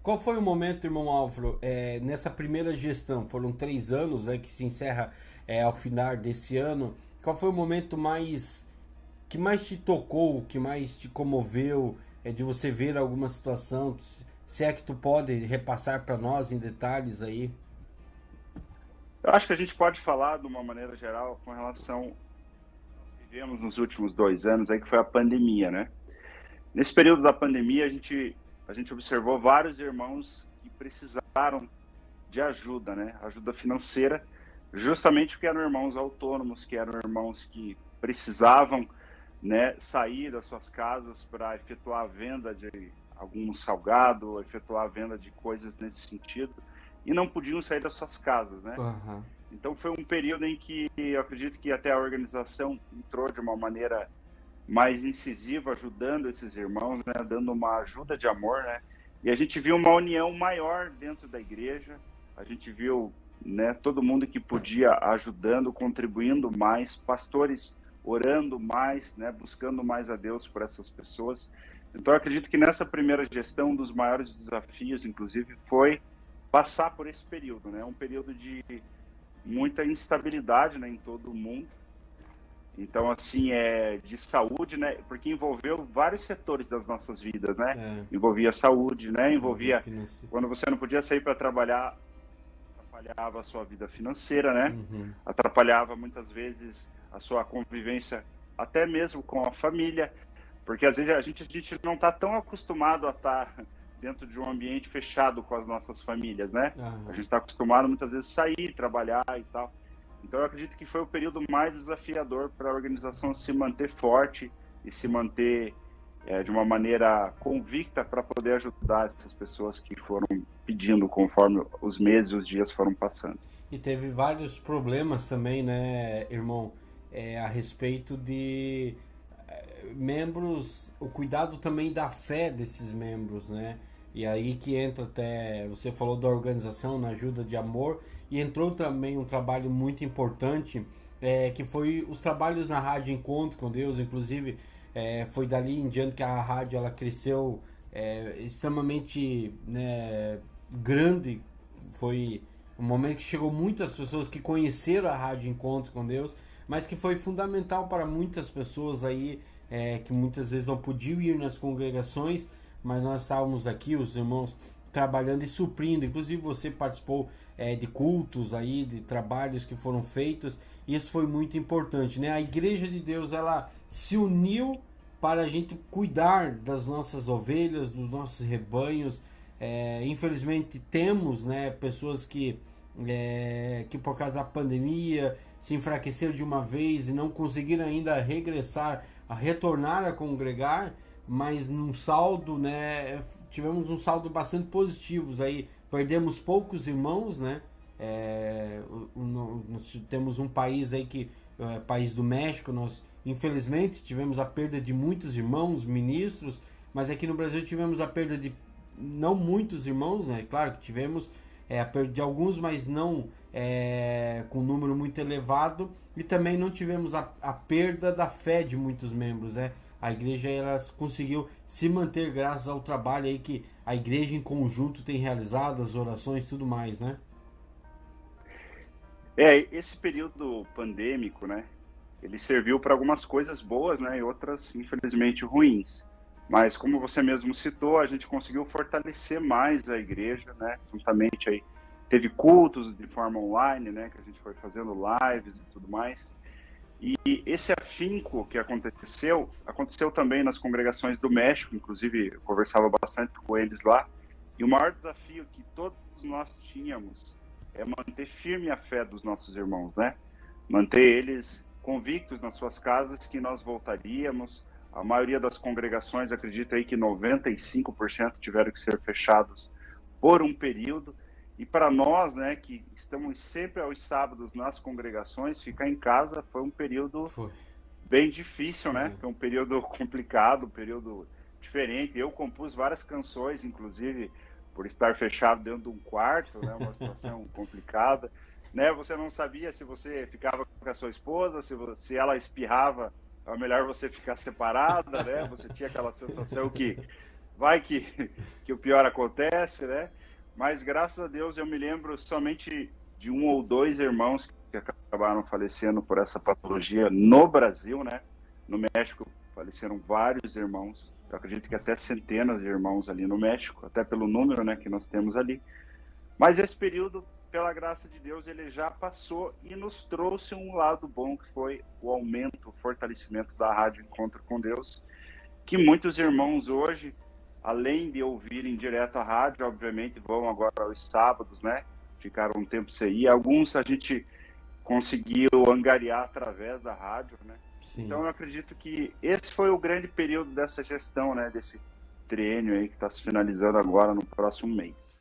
Qual foi o momento, irmão Álvaro, nessa primeira gestão? Foram 3 anos, né, que se encerra ao final desse ano. Qual foi o momento que mais te tocou, que mais te comoveu, de você ver alguma situação? Se é que tu pode repassar para nós em detalhes aí. Eu acho que a gente pode falar de uma maneira geral com relação ao que vivemos nos últimos 2 anos, aí que foi a pandemia, né? Nesse período da pandemia, a gente observou vários irmãos que precisaram de ajuda, né? Ajuda financeira, justamente porque eram irmãos autônomos, que eram irmãos que precisavam, né, sair das suas casas para efetuar a venda de algum salgado, efetuar a venda de coisas nesse sentido, e não podiam sair das suas casas, né? Aham. Então foi um período em que eu acredito que até a organização entrou de uma maneira mais incisiva, ajudando esses irmãos, né, dando uma ajuda de amor, né? E a gente viu uma união maior dentro da igreja. A gente viu, né, todo mundo que podia ajudando, contribuindo mais, pastores orando mais, né, buscando mais a Deus por essas pessoas. Então eu acredito que nessa primeira gestão, um dos maiores desafios, inclusive, foi passar por esse período, né? Um período de muita instabilidade, né, em todo o mundo. Então, assim, de saúde, né? Porque envolveu vários setores das nossas vidas, né? É, Envolvia saúde, né? envolveu Envolvia financeiro. quando você não podia sair para trabalhar, atrapalhava a sua vida financeira, né? Uhum. Atrapalhava muitas vezes a sua convivência, até mesmo com a família, porque às vezes a gente não está tão acostumado a estar dentro de um ambiente fechado com as nossas famílias, né? A Aham. gente está acostumado muitas vezes a sair, trabalhar e tal. Então eu acredito que foi o período mais desafiador para a organização se manter forte e se manter de uma maneira convicta para poder ajudar essas pessoas que foram pedindo conforme os meses e os dias foram passando. E teve vários problemas também, né, irmão, a respeito de membros, o cuidado também da fé desses membros, né? E aí que entra até, você falou da organização, na ajuda de amor, e entrou também um trabalho muito importante, que foi os trabalhos na Rádio Encontro com Deus, inclusive foi dali em diante que a rádio ela cresceu extremamente, né, grande, foi um momento que chegou muitas pessoas que conheceram a Rádio Encontro com Deus, mas que foi fundamental para muitas pessoas aí que muitas vezes não podiam ir nas congregações, mas nós estávamos aqui, os irmãos, trabalhando e suprindo. Inclusive você participou de cultos aí, de trabalhos que foram feitos. E isso foi muito importante, né? A Igreja de Deus ela se uniu para a gente cuidar das nossas ovelhas, dos nossos rebanhos. Infelizmente temos, né, pessoas que por causa da pandemia se enfraqueceram de uma vez e não conseguiram ainda regressar, a retornar a congregar, mas num saldo, né, tivemos um saldo bastante positivo aí, perdemos poucos irmãos, né, nós temos um país aí que país do México, nós infelizmente tivemos a perda de muitos irmãos, ministros, mas aqui no Brasil tivemos a perda de não muitos irmãos, né? Claro que tivemos a perda de alguns, mas não com um número muito elevado, e também não tivemos a perda da fé de muitos membros, né? A igreja ela conseguiu se manter graças ao trabalho aí que a igreja em conjunto tem realizado, as orações e tudo mais, né? Esse período pandêmico, né? Ele serviu para algumas coisas boas, né? E outras, infelizmente, ruins. Mas, como você mesmo citou, a gente conseguiu fortalecer mais a igreja, né? Juntamente aí, teve cultos de forma online, né? Que a gente foi fazendo lives e tudo mais. E esse afinco que aconteceu também nas congregações do México, inclusive eu conversava bastante com eles lá. E o maior desafio que todos nós tínhamos é manter firme a fé dos nossos irmãos, né? Manter eles convictos nas suas casas que nós voltaríamos. A maioria das congregações, acredita aí que 95% tiveram que ser fechados por um período. E para nós, né, que estamos sempre aos sábados nas congregações, ficar em casa foi um período Foi. bem difícil, né? Foi. Foi um período complicado, um período diferente. Eu compus várias canções, inclusive por estar fechado dentro de um quarto, né? Uma situação complicada, né? Você não sabia se você ficava com a sua esposa, se ela espirrava, é melhor você ficar separada, né? Você tinha aquela sensação que vai que o pior acontece, né? Mas graças a Deus eu me lembro somente de um ou dois irmãos que acabaram falecendo por essa patologia no Brasil, né? No México faleceram vários irmãos. Eu acredito que até centenas de irmãos ali no México, até pelo número, né, que nós temos ali. Mas esse período, pela graça de Deus, ele já passou e nos trouxe um lado bom, que foi o aumento, o fortalecimento da Rádio Encontro com Deus, que muitos irmãos hoje, além de ouvirem direto a rádio, obviamente vão agora aos sábados, né? Ficaram um tempo sem ir. Alguns a gente conseguiu angariar através da rádio, né? Sim. Então eu acredito que esse foi o grande período dessa gestão, né? Desse triênio aí que está se finalizando agora no próximo mês.